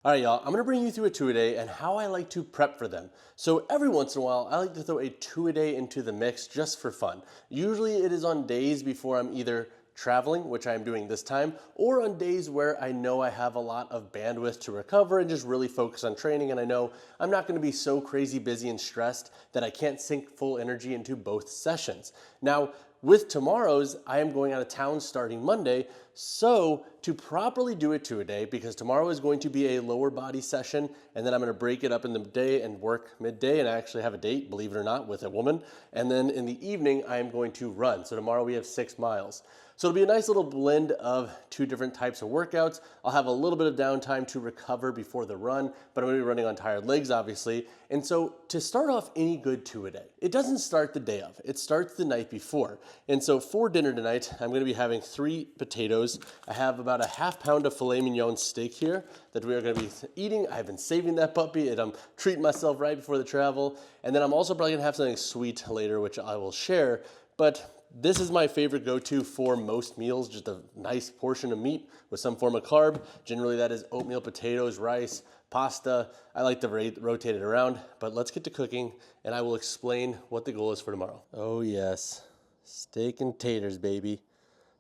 All right, y'all, I'm gonna bring you through a two-a-day and how I like to prep for them. So every once in a while, I like to throw a two-a-day into the mix just for fun. Usually it is on days before I'm either traveling, which I'm doing this time, or on days where I know I have a lot of bandwidth to recover and just really focus on training, and I know I'm not gonna be so crazy busy and stressed that I can't sink full energy into both sessions. Now, with tomorrow's, I am going out of town starting Monday, so to properly do it two-a-day, because tomorrow is going to be a lower body session, and then I'm gonna break it up in the day and work midday, and I actually have a date, believe it or not, with a woman. And then in the evening, I am going to run. So tomorrow we have 6 miles. So it'll be a nice little blend of two different types of workouts. I'll have a little bit of downtime to recover before the run, but I'm gonna be running on tired legs, obviously. And so to start off any good two-a-day, it doesn't start the day of, it starts the night before. And so for dinner tonight, I'm gonna be having 3 potatoes. I have about a half pound of filet mignon steak here that we are gonna be eating. I've been saving that puppy and I'm treating myself right before the travel. And then I'm also probably gonna have something sweet later, which I will share. But this is my favorite go-to for most meals, just a nice portion of meat with some form of carb. Generally that is oatmeal, potatoes, rice, pasta. I like to rotate it around, but let's get to cooking and I will explain what the goal is for tomorrow. Oh yes, steak and taters, baby.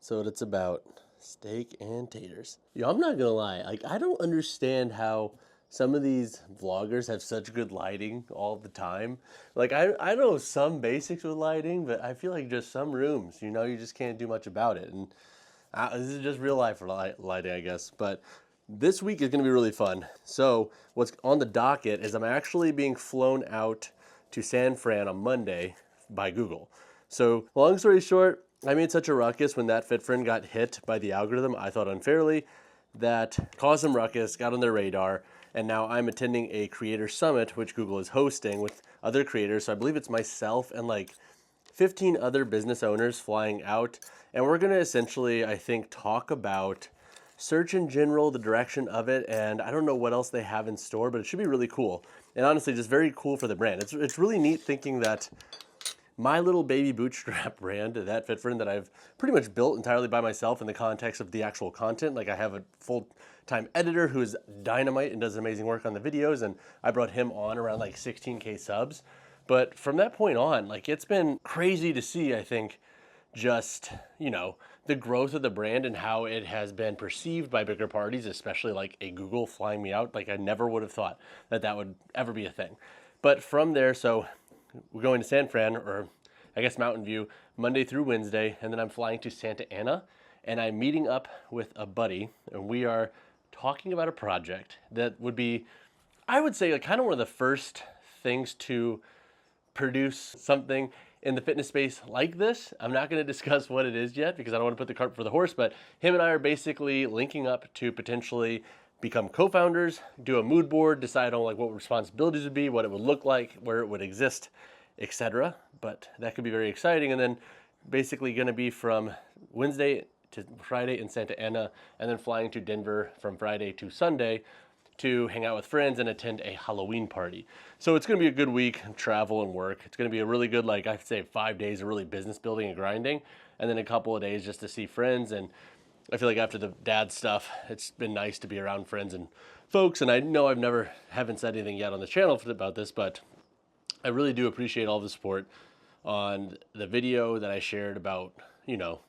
So what it's about, steak and taters. Yo, I'm not gonna lie, like I don't understand how some of these vloggers have such good lighting all the time. Like I know some basics with lighting, but I feel like just some rooms, you just can't do much about it. And this is just real life for lighting, I guess. But this week is gonna be really fun. So what's on the docket is I'm actually being flown out to San Fran on Monday by Google. So long story short, I made such a ruckus when that FitFriend got hit by the algorithm, I thought unfairly, that caused some ruckus, got on their radar, and now I'm attending a creator summit, which Google is hosting with other creators. So I believe it's myself and like 15 other business owners flying out. And we're gonna essentially, I think, talk about search in general, the direction of it, and I don't know what else they have in store, but it should be really cool. And honestly, just very cool for the brand. It's really neat thinking that my little baby bootstrap brand, that FitFriend that I've pretty much built entirely by myself in the context of the actual content. Like I have a full-time editor who is dynamite and does amazing work on the videos, and I brought him on around like 16K subs. But from that point on, like it's been crazy to see, I think, just, the growth of the brand and how it has been perceived by bigger parties, especially like a Google flying me out. Like I never would have thought that that would ever be a thing. But from there, so we're going to San Fran, or I guess Mountain View, Monday through Wednesday, and then I'm flying to Santa Ana, and I'm meeting up with a buddy, and we are talking about a project that would be, I would say, like kind of one of the first things to produce something in the fitness space like this. I'm not going to discuss what it is yet because I don't want to put the cart before the horse, but him and I are basically linking up to potentially become co-founders, do a mood board, decide on like what responsibilities would be, what it would look like, where it would exist, etc. But that could be very exciting. And then basically going to be from Wednesday to Friday in Santa Ana, and then flying to Denver from Friday to Sunday to hang out with friends and attend a Halloween party. So it's gonna be a good week of travel and work. It's gonna be a really good, like I'd say 5 days of really business building and grinding, and then a couple of days just to see friends. And I feel like after the dad stuff, it's been nice to be around friends and folks. And I know haven't said anything yet on the channel about this, but I really do appreciate all the support on the video that I shared about,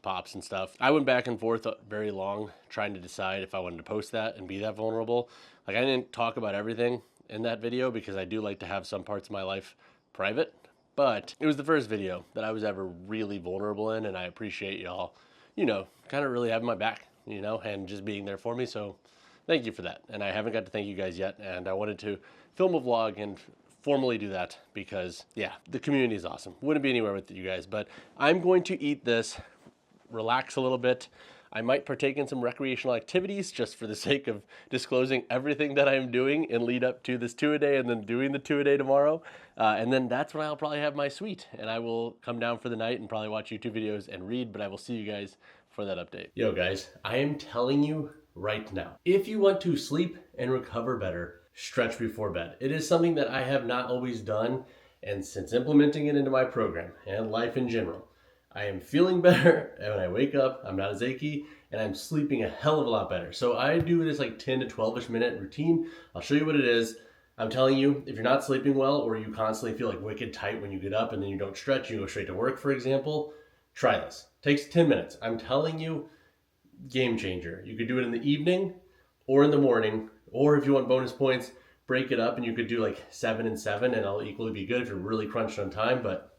pops and stuff. I went back and forth very long trying to decide if I wanted to post that and be that vulnerable. Like I didn't talk about everything in that video because I do like to have some parts of my life private, but it was the first video that I was ever really vulnerable in, and I appreciate y'all, kind of really having my back, and just being there for me. So thank you for that. And I haven't got to thank you guys yet, and I wanted to film a vlog and formally do that because, yeah, the community is awesome. Wouldn't be anywhere with you guys, but I'm going to eat this, relax a little bit. I might partake in some recreational activities just for the sake of disclosing everything that I'm doing and lead up to this two-a-day and then doing the two-a-day tomorrow. And then that's when I'll probably have my suite, and I will come down for the night and probably watch YouTube videos and read, but I will see you guys for that update. Yo guys, I am telling you right now, if you want to sleep and recover better, stretch before bed. It is something that I have not always done, and since implementing it into my program and life in general, I am feeling better, and when I wake up, I'm not as achy, and I'm sleeping a hell of a lot better. So I do this like 10 to 12-ish minute routine. I'll show you what it is. I'm telling you, if you're not sleeping well or you constantly feel like wicked tight when you get up and then you don't stretch, you go straight to work, for example, try this. Takes 10 minutes. I'm telling you, game changer. You could do it in the evening or in the morning, or if you want bonus points, break it up and you could do like 7 and 7 and it'll equally be good if you're really crunched on time, but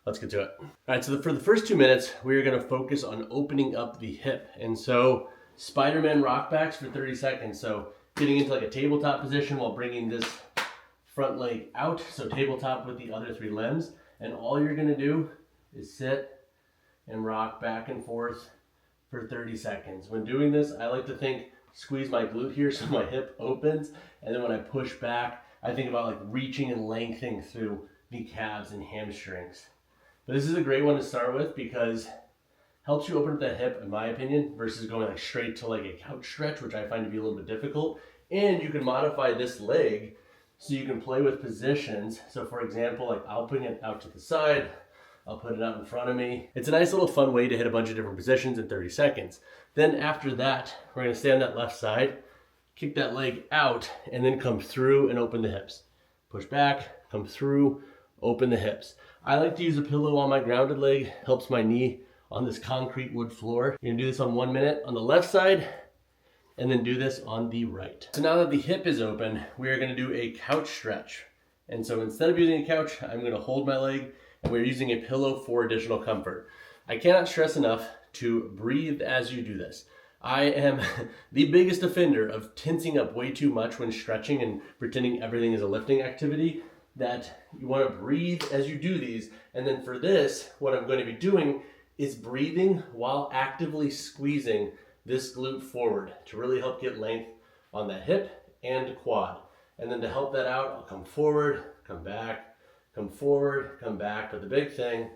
let's get to it. All right, so for the first 2 minutes, we're gonna focus on opening up the hip. And so Spider-Man rock backs for 30 seconds. So getting into like a tabletop position while bringing this front leg out. So tabletop with the other 3 limbs. And all you're gonna do is sit and rock back and forth for 30 seconds. When doing this, I like to squeeze my glute here so my hip opens. And then when I push back, I think about like reaching and lengthening through the calves and hamstrings. But this is a great one to start with because helps you open up that hip, in my opinion, versus going like straight to like a couch stretch, which I find to be a little bit difficult. And you can modify this leg so you can play with positions. So for example, like I'll bring it out to the side, I'll put it out in front of me. It's a nice little fun way to hit a bunch of different positions in 30 seconds. Then after that, we're gonna stay on that left side, kick that leg out, and then come through and open the hips. Push back, come through, open the hips. I like to use a pillow on my grounded leg, helps my knee on this concrete wood floor. You're gonna do this on 1 minute on the left side, and then do this on the right. So now that the hip is open, we are gonna do a couch stretch. And so instead of using a couch, I'm gonna hold my leg, and we're using a pillow for additional comfort. I cannot stress enough to breathe as you do this. I am the biggest offender of tensing up way too much when stretching and pretending everything is a lifting activity, that you wanna breathe as you do these. And then for this, what I'm going to be doing is breathing while actively squeezing this glute forward to really help get length on that hip and quad. And then to help that out, I'll come forward, come back, come forward, come back. But the big thing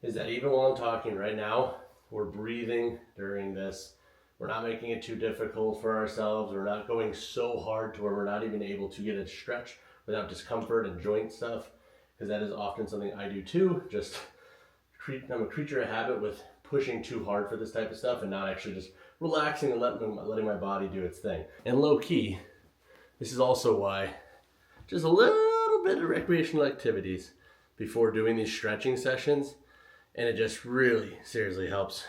is that even while I'm talking right now, we're breathing during this. We're not making it too difficult for ourselves. We're not going so hard to where we're not even able to get a stretch without discomfort and joint stuff, because that is often something I do too. I'm a creature of habit with pushing too hard for this type of stuff and not actually just relaxing and letting my body do its thing. And low key, this is also why just a little bit of recreational activities before doing these stretching sessions, and it just really seriously helps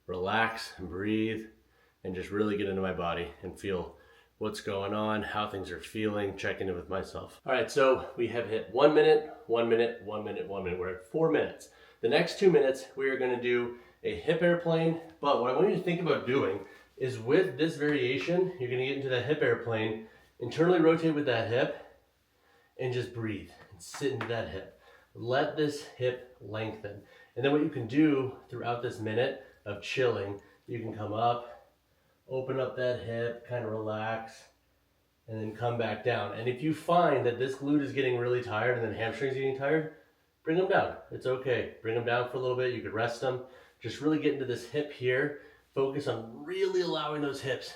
relax and breathe and just really get into my body and feel what's going on, how things are feeling, checking in with myself. All right, so we have hit 1 minute, 1 minute, 1 minute, 1 minute. We're at 4 minutes. The next 2 minutes, we are gonna do a hip airplane, but what I want you to think about doing is with this variation, you're gonna get into that hip airplane, internally rotate with that hip, and just breathe and sit into that hip. Let this hip lengthen. And then what you can do throughout this minute of chilling, you can come up, open up that hip, kind of relax, and then come back down. And if you find that this glute is getting really tired and then hamstrings getting tired, bring them down. It's okay. Bring them down for a little bit. You could rest them. Just really get into this hip here. Focus on really allowing those hips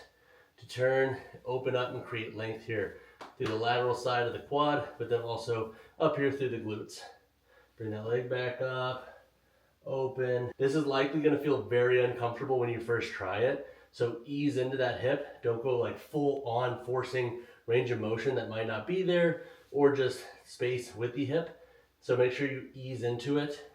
to turn, open up, and create length here through the lateral side of the quad, but then also up here through the glutes. Bring that leg back up, open. This is likely going to feel very uncomfortable when you first try it. So ease into that hip. Don't go like full on forcing range of motion that might not be there, or just space with the hip. So make sure you ease into it.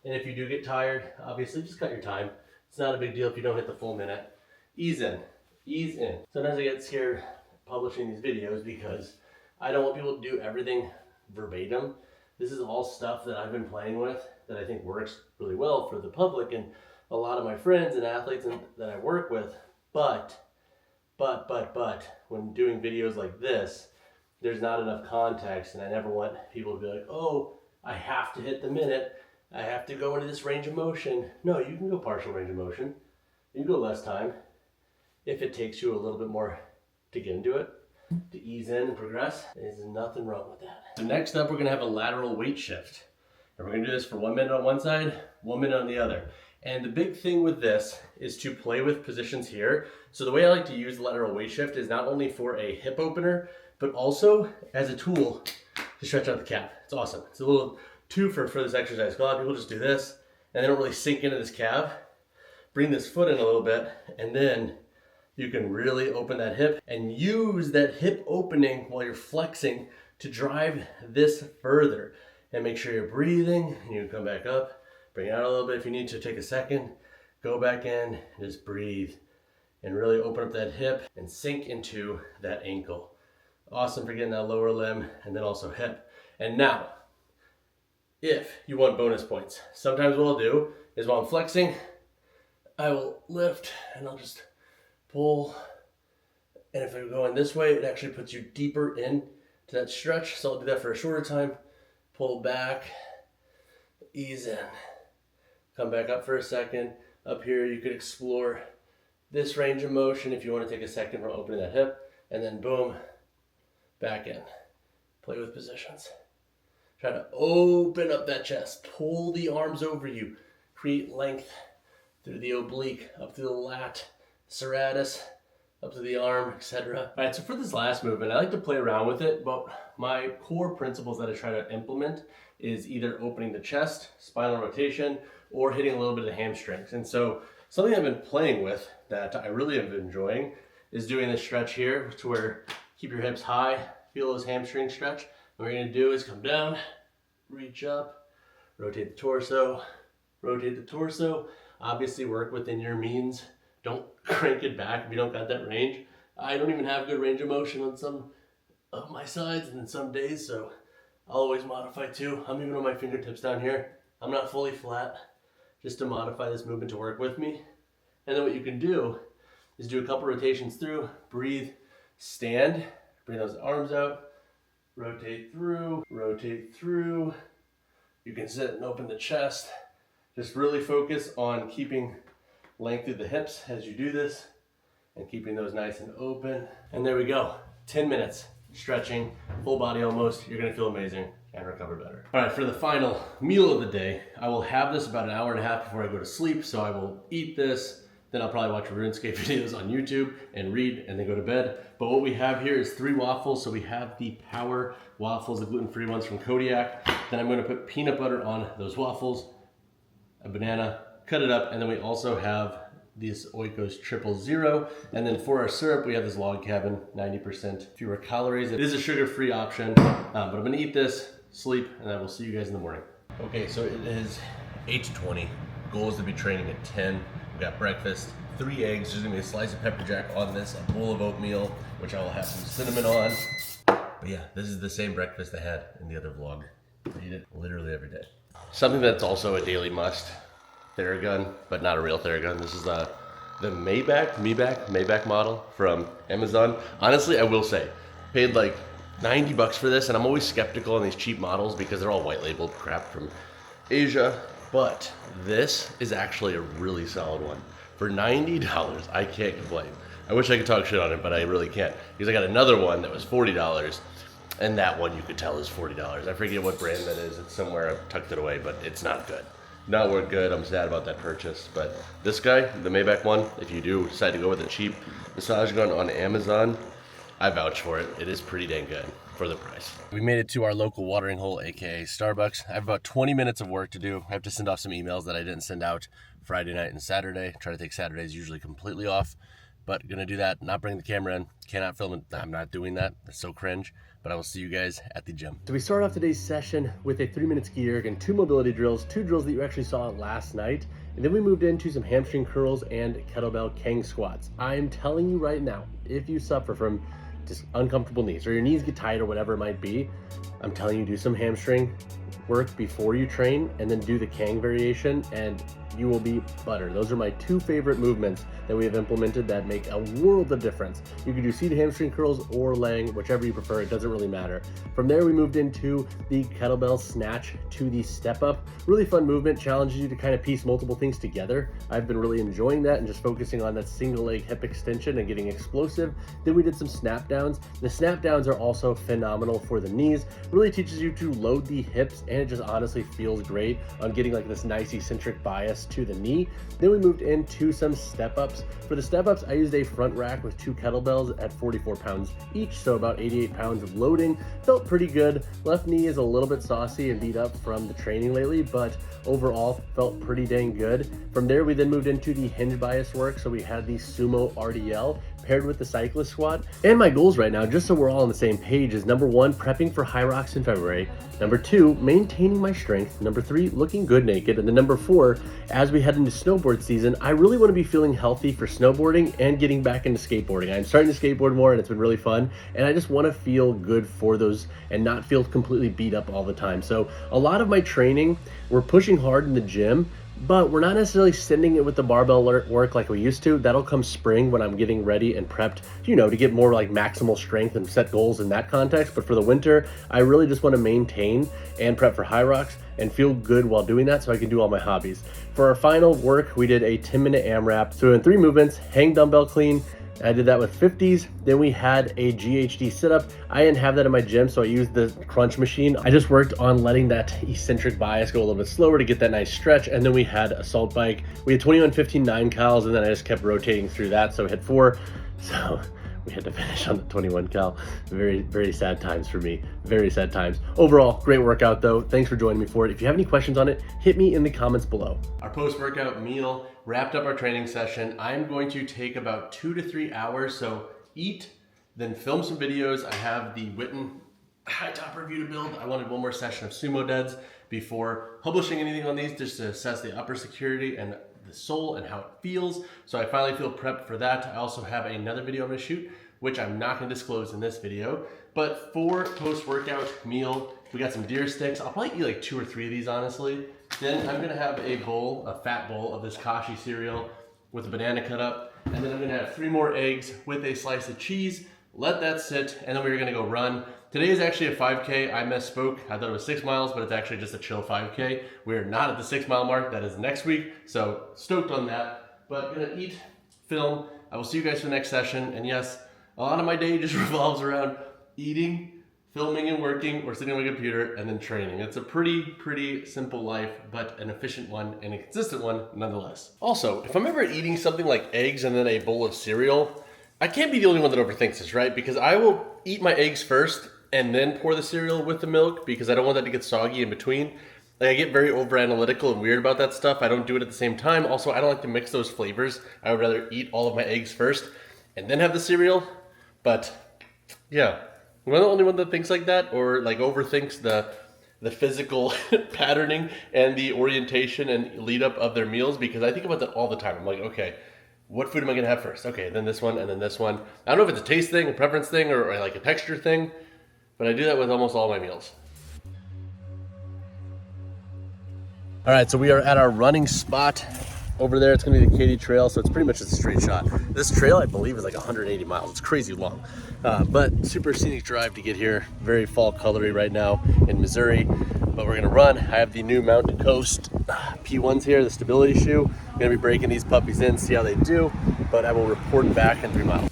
And if you do get tired, obviously just cut your time. It's not a big deal if you don't hit the full minute. Ease in, ease in. Sometimes I get scared publishing these videos because I don't want people to do everything verbatim. This is all stuff that I've been playing with that I think works really well for the public and a lot of my friends and athletes that I work with. But when doing videos like this, there's not enough context, and I never want people to be like, oh, I have to hit the minute. I have to go into this range of motion. No, you can go partial range of motion. You can go less time if it takes you a little bit more to get into it, to ease in and progress. There's nothing wrong with that. So next up, we're gonna have a lateral weight shift. And we're gonna do this for 1 minute on one side, 1 minute on the other. And the big thing with this is to play with positions here. So the way I like to use the lateral weight shift is not only for a hip opener, but also as a tool to stretch out the calf. It's awesome. It's a little twofer for this exercise. A lot of people just do this and they don't really sink into this calf. bring this foot in a little bit, and then you can really open that hip and use that hip opening while you're flexing to drive this further. And make sure you're breathing, and you can come back up, bring it out a little bit if you need to, take a second, go back in, just breathe, and really open up that hip and sink into that ankle. Awesome for getting that lower limb and then also hip. And now, if you want bonus points, sometimes what I'll do is while I'm flexing, I will lift and I'll just pull. And if I'm going this way, it actually puts you deeper in to that stretch. So I'll do that for a shorter time. Pull back, ease in, come back up for a second. Up here, you could explore this range of motion if you want to take a second from opening that hip, and then boom, back in. Play with positions. Try to open up that chest, pull the arms over you, create length through the oblique, up through the lat, serratus, up to the arm, etc. All right, so for this last movement, I like to play around with it, but my core principles that I try to implement is either opening the chest, spinal rotation, or hitting a little bit of hamstrings. And so something I've been playing with that I really have been enjoying is doing this stretch here to where keep your hips high, feel those hamstrings stretch. And what you're gonna do is come down, reach up, rotate the torso, rotate the torso. Obviously work within your means. Don't crank it back if you don't got that range. I don't even have good range of motion on some of my sides and then some days, so I'll always modify too. I'm even on my fingertips down here. I'm not fully flat, just to modify this movement to work with me. And then what you can do is do a couple rotations through, breathe, stand, bring those arms out, rotate through, rotate through. You can sit and open the chest. Just really focus on keeping length through the hips as you do this and keeping those nice and open. And there we go, 10 minutes, stretching, full body almost. You're gonna feel amazing and recover better. All right, for the final meal of the day, I will have this about an hour and a half before I go to sleep. So I will eat this, then I'll probably watch RuneScape videos on YouTube and read and then go to bed. But what we have here is 3 waffles. So we have the Power Waffles, the gluten-free ones from Kodiak. Then I'm gonna put peanut butter on those waffles, a banana, cut it up, and then we also have this Oikos 000. And then for our syrup, we have this Log Cabin, 90% fewer calories. It is a sugar-free option, but I'm gonna eat this, sleep, and I will see you guys in the morning. Okay, so it is 8:20. Goal is to be training at 10. We got breakfast, 3 eggs. There's gonna be a slice of pepper jack on this, a bowl of oatmeal, which I will have some cinnamon on. But yeah, this is the same breakfast I had in the other vlog. I eat it literally every day. Something that's also a daily must, Theragun, but not a real Theragun. This is the Maybach model from Amazon. Honestly, I will say, paid like $90 for this, and I'm always skeptical on these cheap models because they're all white labeled crap from Asia. But this is actually a really solid one. For $90, I can't complain. I wish I could talk shit on it, but I really can't. Because I got another one that was $40, and that one you could tell is $40. I forget what brand that is. It's somewhere, I've tucked it away, but it's not good. Not worth good. I'm sad about that purchase. But this guy, the Maybach one, if you do decide to go with a cheap massage gun on Amazon, I vouch for it. It is pretty dang good for the price. We made it to our local watering hole, aka Starbucks. I have about 20 minutes of work to do. I have to send off some emails that I didn't send out Friday night and Saturday. Try to take Saturdays usually completely off, but gonna do that. Not bring the camera in. Cannot film it. I'm not doing that. That's so cringe. But I will see you guys at the gym. So we start off today's session with a 3-minute ski erg and 2 mobility drills, 2 drills that you actually saw last night. And then we moved into some hamstring curls and kettlebell Kang squats. I'm telling you right now, if you suffer from just uncomfortable knees or your knees get tight or whatever it might be, I'm telling you, do some hamstring work before you train and then do the Kang variation and you will be butter. Those are my 2 favorite movements that we have implemented that make a world of difference. You can do seated hamstring curls or laying, whichever you prefer, it doesn't really matter. From there, we moved into the kettlebell snatch to the step up. Really fun movement, challenges you to kind of piece multiple things together. I've been really enjoying that and just focusing on that single leg hip extension and getting explosive. Then we did some snap downs. The snap downs are also phenomenal for the knees. Really teaches you to load the hips, and it just honestly feels great on getting like this nice eccentric bias to the knee. Then we moved into some step ups. For the step ups, I used a front rack with 2 kettlebells at 44 pounds each, so about 88 pounds of loading. Felt pretty good. Left knee is a little bit saucy and beat up from the training lately, but overall felt pretty dang good. From there, we then moved into the hinge bias work. So we had the sumo RDL paired with the cyclist squat. And my goals right now, just so we're all on the same page, is number 1, prepping for HYROX in February. Number 2, maintaining my strength. Number 3, looking good naked. And then number 4, as we head into snowboard season, I really want to be feeling healthy for snowboarding and getting back into skateboarding. I'm starting to skateboard more and it's been really fun. And I just want to feel good for those and not feel completely beat up all the time. So a lot of my training, we're pushing hard in the gym, but we're not necessarily sending it with the barbell work like we used to. That'll come spring when I'm getting ready and prepped, you know, to get more like maximal strength and set goals in that context. But for the winter, I really just want to maintain and prep for HYROX and feel good while doing that so I can do all my hobbies. For our final work, we did a 10-minute AMRAP. So in 3 movements, hang dumbbell clean. I did that with 50s. Then we had a GHD sit-up. I didn't have that in my gym, so I used the crunch machine. I just worked on letting that eccentric bias go a little bit slower to get that nice stretch. And then we had assault bike. We had 21, 15, 9 cals, and then I just kept rotating through that. So we had 4. So we had to finish on the 21 cal. Very, very sad times for me. Very sad times. Overall, great workout though. Thanks for joining me for it. If you have any questions on it, hit me in the comments below. Our post-workout meal wrapped up our training session. I'm going to take about 2 to 3 hours. So eat, then film some videos. I have the Witten high top review to build. I wanted one more session of sumo deads before publishing anything on these, just to assess the upper security and the sole and how it feels. So I finally feel prepped for that. I also have another video I'm gonna shoot, which I'm not gonna disclose in this video. But for post-workout meal, we got some deer sticks. I'll probably eat like 2 or 3 of these, honestly. Then I'm gonna have a bowl, a fat bowl of this kashi cereal with a banana cut up. And then I'm gonna have 3 more eggs with a slice of cheese. Let that sit, and then we're gonna go run. Today is actually a 5K. I misspoke. I thought it was 6 miles, but it's actually just a chill 5K. We're not at the 6 mile mark. That is next week. So stoked on that. But gonna eat, film. I will see you guys for the next session. And yes, a lot of my day just revolves around eating, filming and working, or sitting on my computer, and then training. It's a pretty simple life, but an efficient one and a consistent one nonetheless. Also, if I'm ever eating something like eggs and then a bowl of cereal, I can't be the only one that overthinks this, right? Because I will eat my eggs first and then pour the cereal with the milk because I don't want that to get soggy in between. Like, I get very over analytical and weird about that stuff. I don't do it at the same time. Also, I don't like to mix those flavors. I would rather eat all of my eggs first and then have the cereal. But yeah, am I the only one that thinks like that, or like overthinks the physical patterning and the orientation and lead up of their meals? Because I think about that all the time. I'm like, okay, what food am I gonna have first? Okay, then this one, and then this one. I don't know if it's a taste thing, a preference thing, or like a texture thing, but I do that with almost all my meals. All right, so we are at our running spot. Over there, it's gonna be the Katy Trail, so it's pretty much just a straight shot. This trail, I believe, is like 180 miles. It's crazy long, but super scenic drive to get here. Very fall colory right now in Missouri, but we're gonna run. I have the new Mountain Coast P1s here, the stability shoe. I'm gonna be breaking these puppies in, see how they do, but I will report back in 3 miles.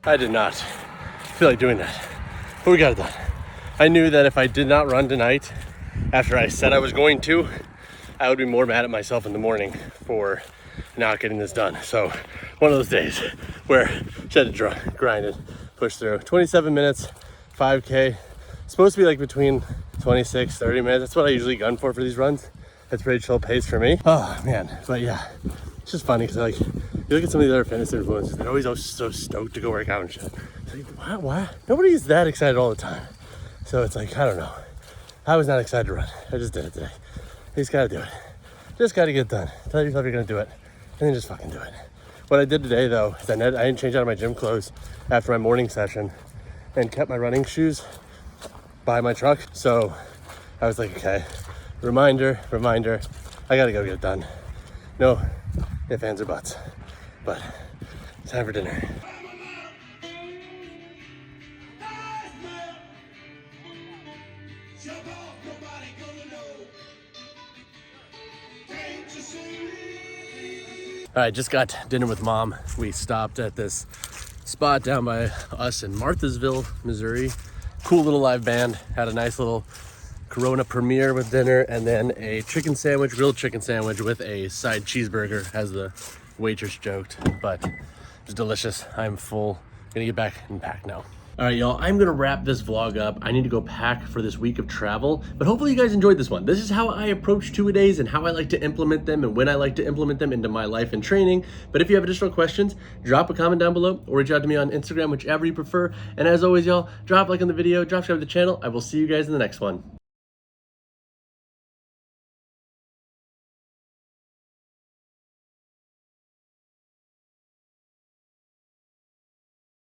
I did not feel like doing that, but we got it done. I knew that if I did not run tonight, after I said I was going to, I would be more mad at myself in the morning for not getting this done. So one of those days where I had to grind and push through. 27 minutes, 5K. It's supposed to be like between 26, 30 minutes. That's what I usually gun for these runs. That's pretty chill pace for me. Oh man, but yeah, it's just funny because like, you look at some of these other fitness influencers, they're always so stoked to go work out and shit. It's like, why? Nobody is that excited all the time. So it's like, I don't know. I was not excited to run. I just did it today. You just gotta do it. Just gotta get it done. Tell yourself you're gonna do it, and then just fucking do it. What I did today though, is I didn't change out of my gym clothes after my morning session and kept my running shoes by my truck. So I was like, okay, reminder, I gotta go get it done. No ifs, ands, or buts, but time for dinner. All right, just got dinner with Mom. We stopped at this spot down by us in Marthasville, Missouri. Cool little live band. Had a nice little Corona premiere with dinner, and then a chicken sandwich, grilled chicken sandwich with a side cheeseburger, as the waitress joked, but it was delicious. I'm full. Gonna get back and pack now. All right, y'all, I'm gonna wrap this vlog up. I need to go pack for this week of travel, but hopefully you guys enjoyed this one. This is how I approach two-a-days and how I like to implement them and when I like to implement them into my life and training. But if you have additional questions, drop a comment down below or reach out to me on Instagram, whichever you prefer. And as always, y'all, drop a like on the video, drop subscribe to the channel. I will see you guys in the next one.